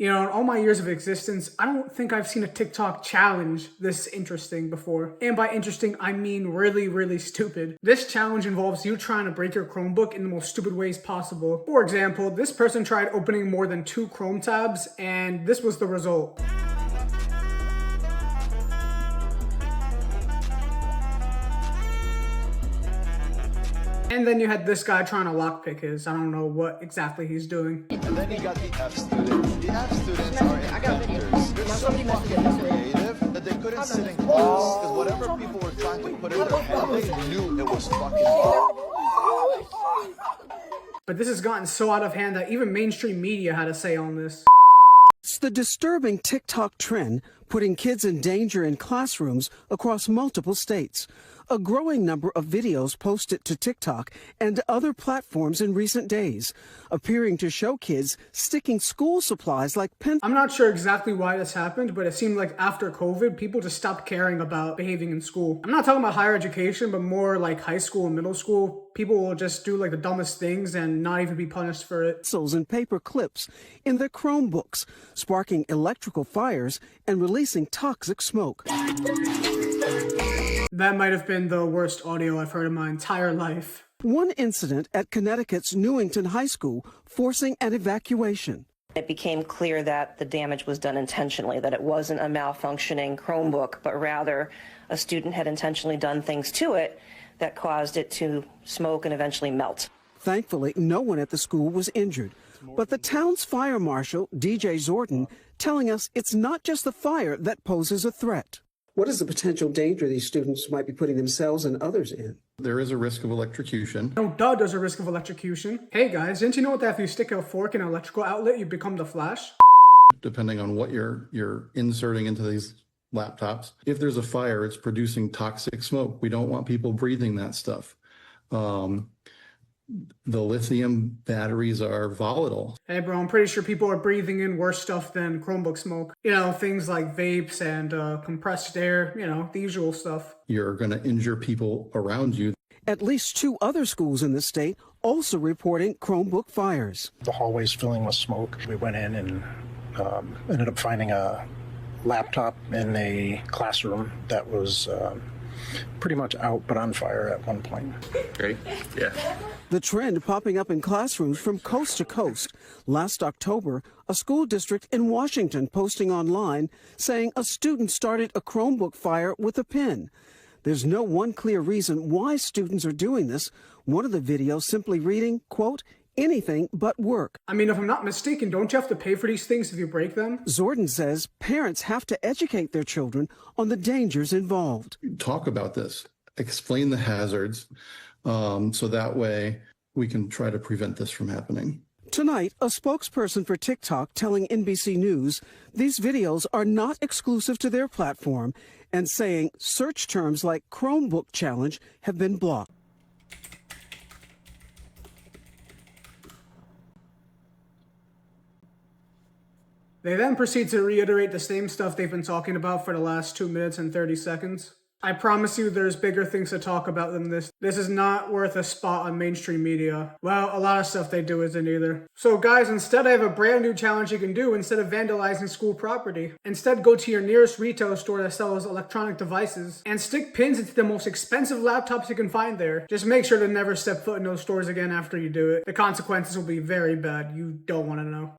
You know, in all my years of existence, I don't think I've seen a TikTok challenge this interesting before. And by interesting, I mean really, really stupid. This challenge involves you trying to break your Chromebook in the most stupid ways possible. For example, this person tried opening more than 2 Chrome tabs, and this was the result. And then you had this guy trying to lockpick his. I don't know what exactly he's doing. And then you got the F student. The F students are inventors. They're so fucking creative that they couldn't sit in class because whatever people were trying to put in their head, they knew it was fucking wrong. But this has gotten so out of hand that even mainstream media had a say on this. It's the disturbing TikTok trend putting kids in danger in classrooms across multiple states. A growing number of videos posted to TikTok and other platforms in recent days, appearing to show kids sticking school supplies like pen. I'm not sure exactly why this happened, but it seemed like after COVID, people just stopped caring about behaving in school. I'm not talking about higher education, but more like high school and middle school. People will just do like the dumbest things and not even be punished for it. Pencils and paper clips in their Chromebooks, sparking electrical fires and releasing toxic smoke. That might have been the worst audio I've heard in my entire life. One incident at Connecticut's Newington High School forcing an evacuation. It became clear that the damage was done intentionally, that it wasn't a malfunctioning Chromebook, but rather a student had intentionally done things to it that caused it to smoke and eventually melt. Thankfully, no one at the school was injured. But the town's fire marshal, DJ Zordan, telling us it's not just the fire that poses a threat. What is the potential danger these students might be putting themselves and others in? There is a risk of electrocution. No duh, there's a risk of electrocution. Hey guys, didn't you know that if you stick a fork in an electrical outlet, you become the Flash? Depending on what you're inserting into these laptops. If there's a fire, it's producing toxic smoke. We don't want people breathing that stuff. The lithium batteries are volatile. Hey bro, I'm pretty sure people are breathing in worse stuff than Chromebook smoke. You know, things like vapes and compressed air, you know, the usual stuff. You're going to injure people around you. At least 2 other schools in the state also reporting Chromebook fires. The hallways filling with smoke. We went in and ended up finding a laptop in a classroom that was pretty much out but on fire at one point. Great. Yeah. The trend popping up in classrooms from coast to coast. Last October, a school district in Washington posting online saying a student started a Chromebook fire with a pen. There's no one clear reason why students are doing this. One of the videos simply reading, quote, anything but work. I mean, if I'm not mistaken, don't you have to pay for these things if you break them? Zordan says parents have to educate their children on the dangers involved. Talk about this. Explain the hazards so that way we can try to prevent this from happening. Tonight, a spokesperson for TikTok telling NBC News these videos are not exclusive to their platform and saying search terms like Chromebook challenge have been blocked. They then proceed to reiterate the same stuff they've been talking about for the last 2 minutes and 30 seconds. I promise you there's bigger things to talk about than this. This is not worth a spot on mainstream media. Well, a lot of stuff they do isn't either. So guys, instead I have a brand new challenge you can do instead of vandalizing school property. Instead, go to your nearest retail store that sells electronic devices and stick pins into the most expensive laptops you can find there. Just make sure to never step foot in those stores again after you do it. The consequences will be very bad. You don't want to know.